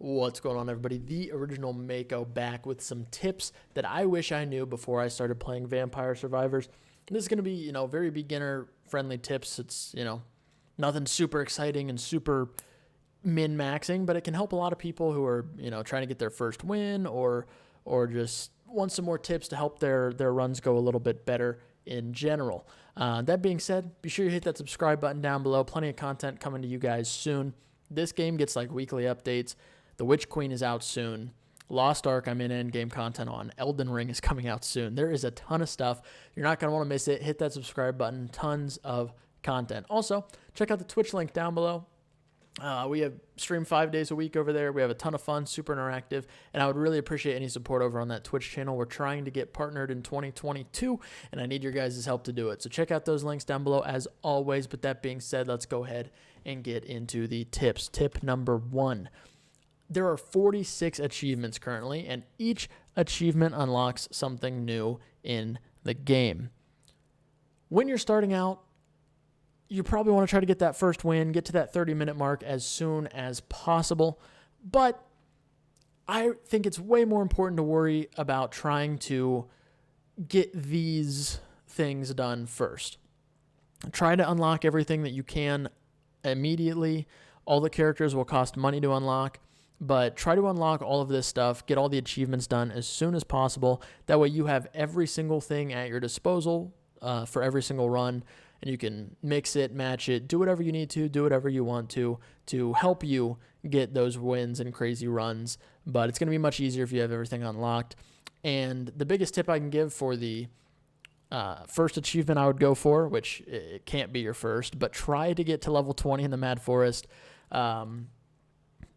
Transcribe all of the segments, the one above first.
What's going on, everybody? The original Mako back with some tips that I wish I knew before I started playing Vampire Survivors. This is going to be, very beginner-friendly tips. It's, nothing super exciting and super min-maxing, but it can help a lot of people who are, trying to get their first win or just want some more tips to help their runs go a little bit better in general. That being said, be sure you hit that subscribe button down below. Plenty of content coming to you guys soon. This game gets like weekly updates. The Witch Queen is out soon. Lost Ark, I'm in endgame content on. Elden Ring is coming out soon. There is a ton of stuff. You're not going to want to miss it. Hit that subscribe button. Tons of content. Also, check out the Twitch link down below. We have stream 5 days a week over there. We have a ton of fun, super interactive, and I would really appreciate any support over on that Twitch channel. We're trying to get partnered in 2022, and I need your guys' help to do it. So check out those links down below as always. But that being said, let's go ahead and get into the tips. Tip number 1. There are 46 achievements currently, and each achievement unlocks something new in the game. When you're starting out, you probably want to try to get that first win, get to that 30-minute mark as soon as possible. But I think it's way more important to worry about trying to get these things done first. Try to unlock everything that you can immediately. All the characters will cost money to unlock. But try to unlock all of this stuff, get all the achievements done as soon as possible. That way you have every single thing at your disposal for every single run, and you can mix it, match it, do whatever you need to, do whatever you want to help you get those wins and crazy runs. But it's going to be much easier if you have everything unlocked. And the biggest tip I can give for the first achievement I would go for, which it can't be your first, but try to get to level 20 in the Mad Forest.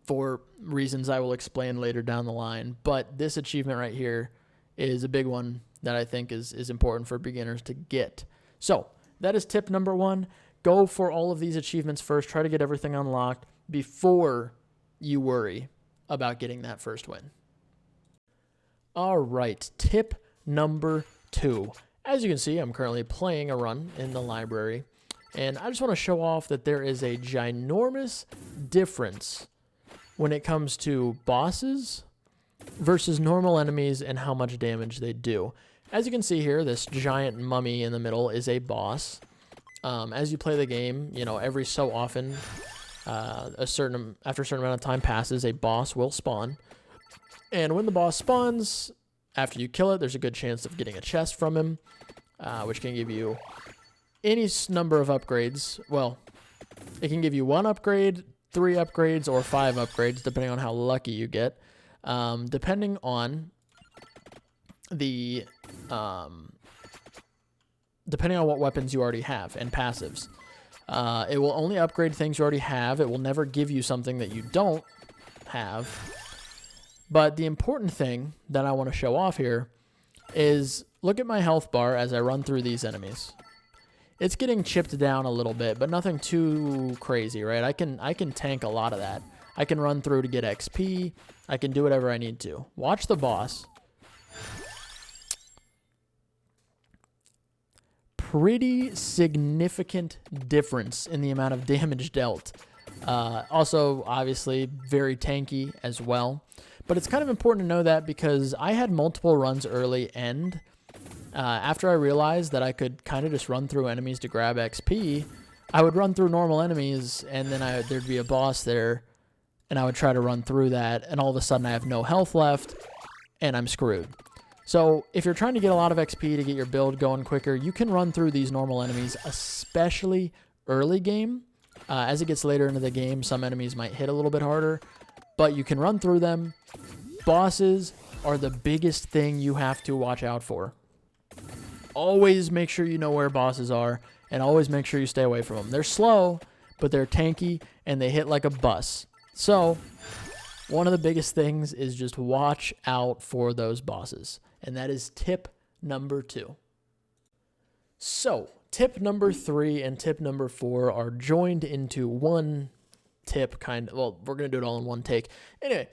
For reasons I will explain later down the line. But this achievement right here is a big one that I think is important for beginners to get. So that is tip number 1. Go for all of these achievements first. Try to get everything unlocked before you worry about getting that first win. All right, tip number 2. As you can see, I'm currently playing a run in the library, and I just want to show off that there is a ginormous difference when it comes to bosses versus normal enemies and how much damage they do. As you can see here, this giant mummy in the middle is a boss. As you play the game, every so often, after a certain amount of time passes, a boss will spawn. And when the boss spawns, after you kill it, there's a good chance of getting a chest from him, which can give you any number of upgrades. Well, it can give you 1 upgrade, 3 upgrades, or 5 upgrades, depending on how lucky you get. Depending on what weapons you already have and passives. It will only upgrade things you already have. It will never give you something that you don't have. But the important thing that I want to show off here is look at my health bar as I run through these enemies. It's getting chipped down a little bit, but nothing too crazy, right? I can tank a lot of that. I can run through to get XP. I can do whatever I need to. Watch the boss. Pretty significant difference in the amount of damage dealt. Also, obviously, very tanky as well. But it's kind of important to know that because I had multiple runs early and after I realized that I could kind of just run through enemies to grab XP, I would run through normal enemies, and then there'd be a boss there, and I would try to run through that, and all of a sudden I have no health left, and I'm screwed. So if you're trying to get a lot of XP to get your build going quicker, you can run through these normal enemies, especially early game. As it gets later into the game, some enemies might hit a little bit harder, but you can run through them. Bosses are the biggest thing you have to watch out for. Always make sure you know where bosses are, and always make sure you stay away from them. They're slow, but they're tanky, and they hit like a bus. So, one of the biggest things is just watch out for those bosses. And that is tip number 2. So, tip number 3 and tip number 4 are joined into one tip, well, we're going to do it all in one take. Anyway,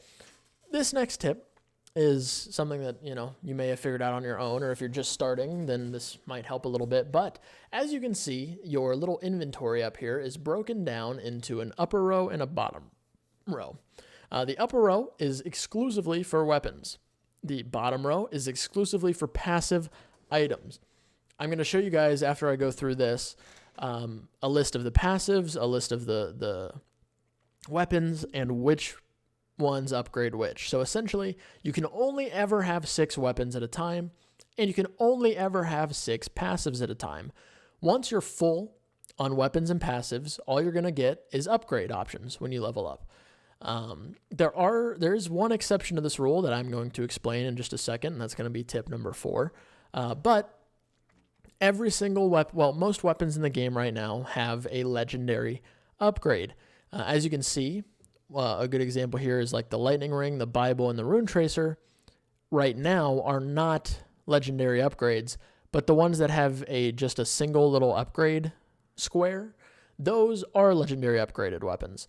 this next tip is something that, you may have figured out on your own, or if you're just starting, then this might help a little bit. But as you can see, your little inventory up here is broken down into an upper row and a bottom row. The upper row is exclusively for weapons. The bottom row is exclusively for passive items. I'm going to show you guys, after I go through this, a list of the passives, a list of the weapons, and which ones upgrade which. So essentially, you can only ever have 6 weapons at a time, and you can only ever have 6 passives at a time. Once you're full on weapons and passives, all you're going to get is upgrade options when you level up. There is one exception to this rule that I'm going to explain in just a second, and that's going to be tip number 4. But every single weapon, well, most weapons in the game right now have a legendary upgrade. As you can see, a good example here is like the Lightning Ring, the Bible, and the Rune Tracer right now are not legendary upgrades, but the ones that have just a single little upgrade square, those are legendary upgraded weapons.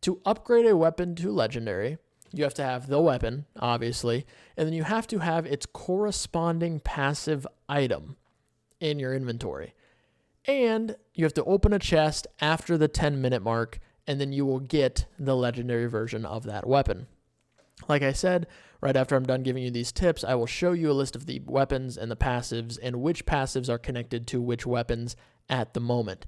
To upgrade a weapon to legendary, you have to have the weapon, obviously, and then you have to have its corresponding passive item in your inventory. And you have to open a chest after the 10-minute mark, and then you will get the legendary version of that weapon. Like I said, right after I'm done giving you these tips, I will show you a list of the weapons and the passives and which passives are connected to which weapons at the moment.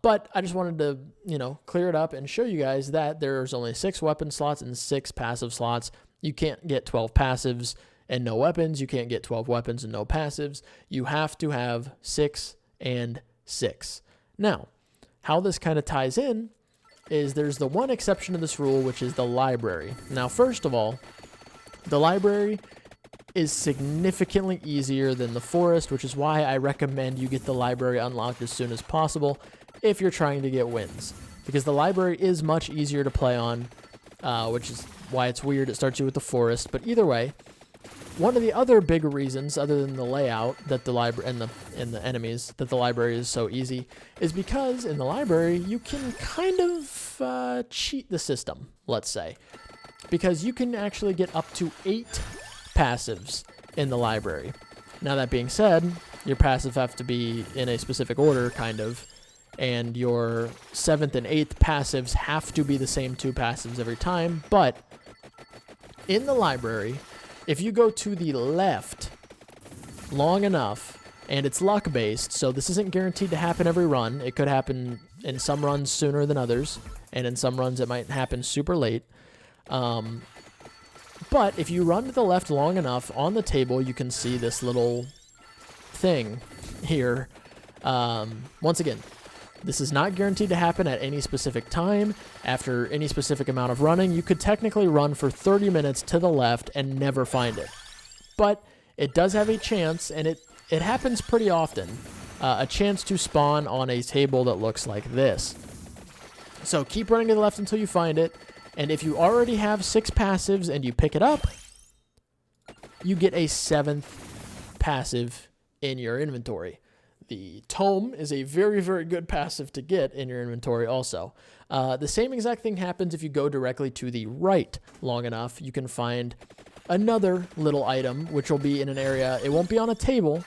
But I just wanted to, clear it up and show you guys that there's only 6 weapon slots and 6 passive slots. You can't get 12 passives and no weapons. You can't get 12 weapons and no passives. You have to have 6 and 6. Now, how this kind of ties in is there's the one exception to this rule, which is the library. Now, first of all, the library is significantly easier than the forest, which is why I recommend you get the library unlocked as soon as possible if you're trying to get wins. Because the library is much easier to play on, which is why it's weird it starts you with the forest. But either way, one of the other big reasons, other than the layout that the library and the enemies, that the library is so easy, is because in the library you can kind of cheat the system, let's say. Because you can actually get up to 8 passives in the library. Now, that being said, your passives have to be in a specific order, kind of, and your 7th and 8th passives have to be the same 2 passives every time. But in the library, if you go to the left long enough, and it's luck-based, so this isn't guaranteed to happen every run. It could happen in some runs sooner than others, and in some runs it might happen super late. But if you run to the left long enough, on the table you can see this little thing here. Once again, this is not guaranteed to happen at any specific time. After any specific amount of running, you could technically run for 30 minutes to the left and never find it. But it does have a chance, and it happens pretty often, a chance to spawn on a table that looks like this. So keep running to the left until you find it. And if you already have 6 passives and you pick it up, you get a 7th passive in your inventory. The Tome is a very, very good passive to get in your inventory also. The same exact thing happens if you go directly to the right long enough. You can find another little item, which will be in an area. It won't be on a table,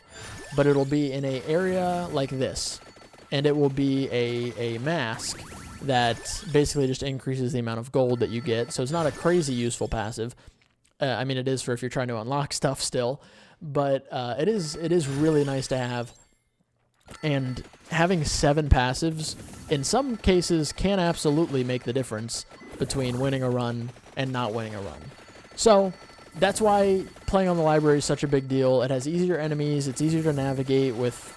but it'll be in an area like this. And it will be a mask that basically just increases the amount of gold that you get. So it's not a crazy useful passive. I mean, it is for if you're trying to unlock stuff still, but it is really nice to have. And having 7 passives, in some cases, can absolutely make the difference between winning a run and not winning a run. So that's why playing on the library is such a big deal. It has easier enemies. It's easier to navigate with,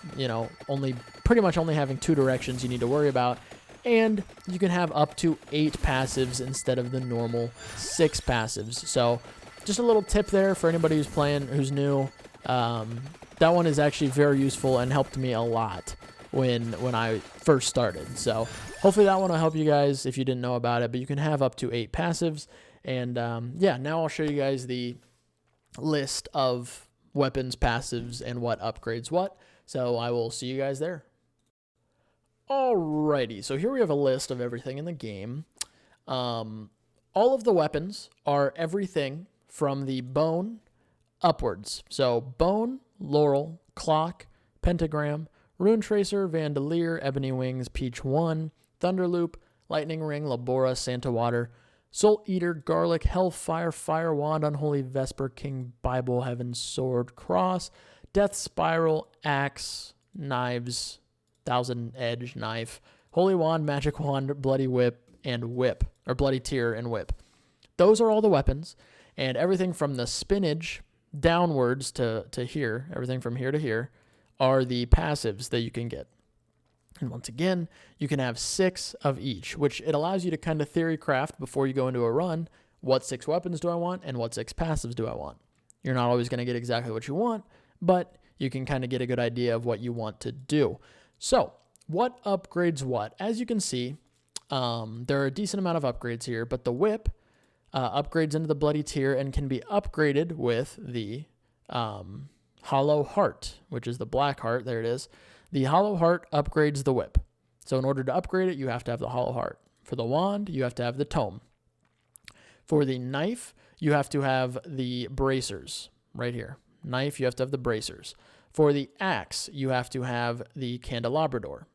pretty much only having 2 directions you need to worry about. And you can have up to 8 passives instead of the normal 6 passives. So just a little tip there for anybody who's playing, who's new. That one is actually very useful and helped me a lot when I first started. So hopefully that one will help you guys if you didn't know about it. But you can have up to 8 passives. And now I'll show you guys the list of weapons, passives, and what upgrades what. So I will see you guys there. Alrighty, so here we have a list of everything in the game. All of the weapons are everything from the bone upwards. So bone, laurel, clock, pentagram, rune tracer, vandalier, ebony wings, peach 1, thunderloop, lightning ring, labora, Santa water, Soul Eater, Garlic, Hellfire, Fire Wand, Unholy Vesper, King, Bible, Heaven, Sword, Cross, Death Spiral, Axe, Knives, Thousand Edge, Knife, Holy Wand, Magic Wand, Bloody Whip, and Whip, or Bloody Tear and Whip. Those are all the weapons, and everything from the spinach downwards to here, everything from here to here, are the passives that you can get. And once again, you can have 6 of each, which it allows you to kind of theory craft before you go into a run. What 6 weapons do I want and what 6 passives do I want? You're not always going to get exactly what you want, but you can kind of get a good idea of what you want to do. So what upgrades what? As you can see, there are a decent amount of upgrades here, but the whip upgrades into the Bloody Tear and can be upgraded with the Hollow Heart, which is the black heart. There it is. The Hollow Heart upgrades the whip. So in order to upgrade it, you have to have the Hollow Heart. For the wand, you have to have the tome. For the knife, you have to have the bracers right here. Knife, you have to have the bracers. For the axe, you have to have the candelabrador.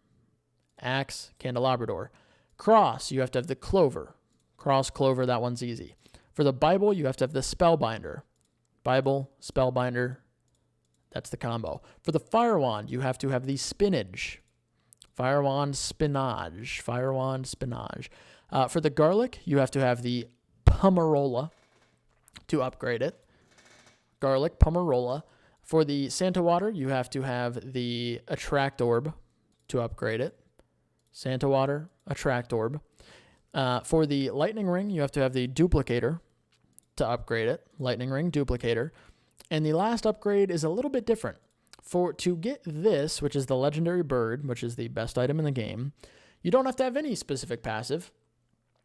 Axe, candelabrador. Cross, you have to have the clover. Cross, clover, that one's easy. For the Bible, you have to have the spellbinder. Bible, spellbinder, that's the combo. For the Fire Wand, you have to have the spinach. Fire Wand, spinach. Fire Wand, spinach. For the garlic, you have to have the Pomarola to upgrade it. Garlic, Pomarola. For the Santa Water, you have to have the Attract Orb to upgrade it. Santa Water, Attract Orb. For the Lightning Ring, you have to have the Duplicator to upgrade it. Lightning Ring, Duplicator. And the last upgrade is a little bit different. To get this, which is the Legendary Bird, which is the best item in the game, you don't have to have any specific passive.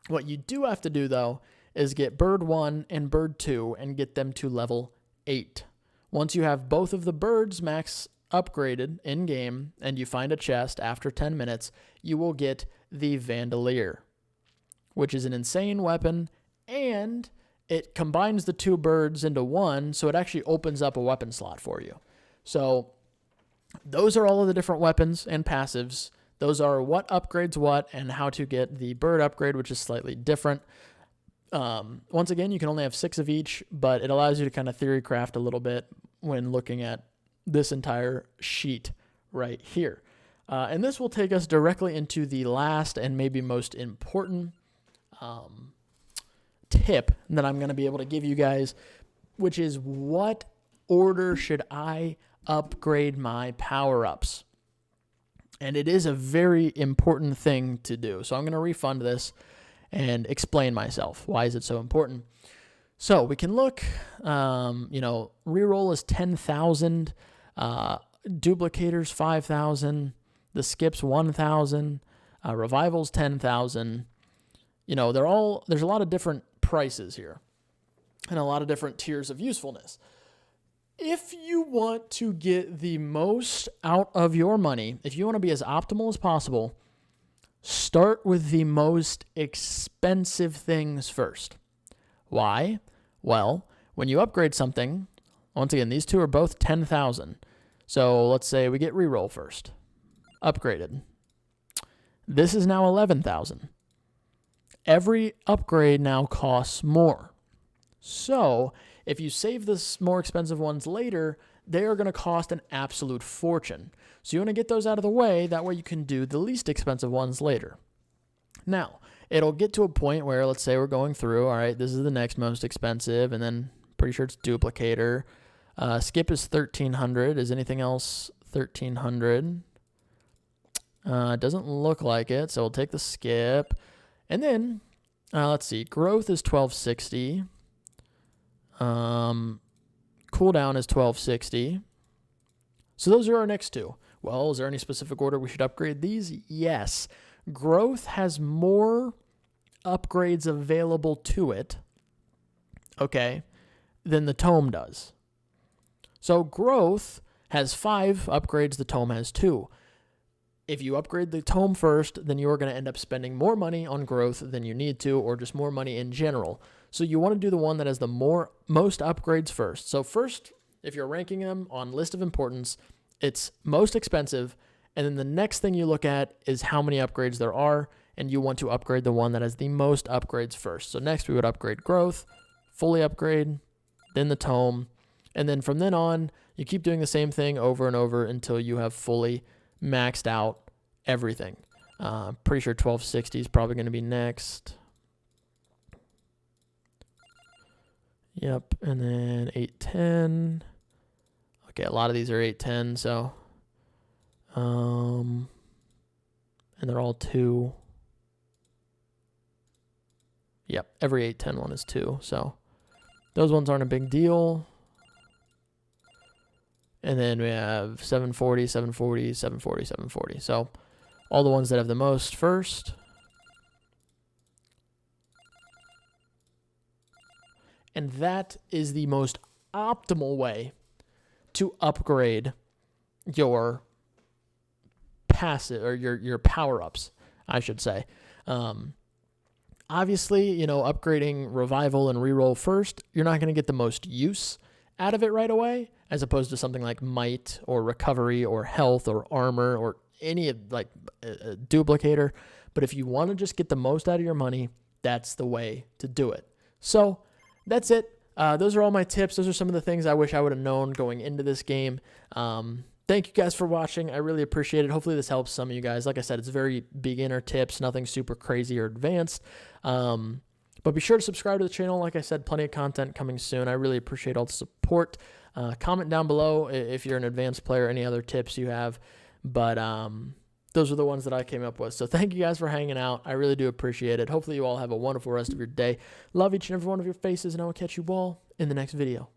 What you do have to do, though, is get Bird 1 and Bird 2 and get them to level 8. Once you have both of the birds max upgraded in-game and you find a chest after 10 minutes, you will get the Vandalier, which is an insane weapon, and it combines the 2 birds into one, so it actually opens up a weapon slot for you. So those are all of the different weapons and passives. Those are what upgrades what and how to get the bird upgrade, which is slightly different. Once again, you can only have 6 of each, but it allows you to kind of theory craft a little bit when looking at this entire sheet right here. And this will take us directly into the last and maybe most important tip that I'm going to be able to give you guys, which is what order should I upgrade my power-ups? And it is a very important thing to do. So I'm going to refund this and explain myself. Why is it so important? So we can look, reroll is 10,000, duplicators 5,000, the skips 1,000, revivals 10,000. There's a lot of different prices here and a lot of different tiers of usefulness. If you want to get the most out of your money, if you want to be as optimal as possible, start with the most expensive things first. Why? Well, when you upgrade something, once again, these two are both 10,000. So let's say we get reroll first. Upgraded. This is now 11,000. Every upgrade now costs more. So if you save the more expensive ones later, they are going to cost an absolute fortune. So you want to get those out of the way. That way you can do the least expensive ones later. Now, it'll get to a point where, let's say we're going through, all right, this is the next most expensive, and then pretty sure it's Duplicator. Skip is 1,300. Is anything else 1,300? Doesn't look like it, so we'll take the skip. And then, let's see, growth is 1,260. Cooldown is 1,260. So those are our next two. Well, is there any specific order we should upgrade these? Yes. Growth has more upgrades available to it, okay, than the tome does. So growth has 5 upgrades, the tome has 2. If you upgrade the tome first, then you're going to end up spending more money on growth than you need to, or just more money in general. So you want to do the one that has the most upgrades first. So first, if you're ranking them on list of importance, it's most expensive, and then the next thing you look at is how many upgrades there are, and you want to upgrade the one that has the most upgrades first. So next we would upgrade growth, fully upgrade, then the tome, and then from then on, you keep doing the same thing over and over until you have fully maxed out everything. Pretty sure 1260 is probably going to be next. Yep, and then 810. Okay, a lot of these are 810, so and they're all 2. Yep, every 810 one is 2, so those ones aren't a big deal. And then we have 740, 740, 740, 740. So all the ones that have the most first. And that is the most optimal way to upgrade your passive, or your power-ups, I should say. Obviously, you know, upgrading revival and reroll first, you're not going to get the most use out of it right away, as opposed to something like might or recovery or health or armor or any like a duplicator. But if you want to just get the most out of your money, that's the way to do it. So that's it. Those are all my tips. Those are some of the things I wish I would have known going into this game. Thank you guys for watching. I really appreciate it. Hopefully this helps some of you guys. Like I said, it's very beginner tips, nothing super crazy or advanced. But be sure to subscribe to the channel. Like I said, plenty of content coming soon. I really appreciate all the support. Comment down below if you're an advanced player, any other tips you have. But those are the ones that I came up with. So thank you guys for hanging out. I really do appreciate it. Hopefully you all have a wonderful rest of your day. Love each and every one of your faces, and I will catch you all in the next video.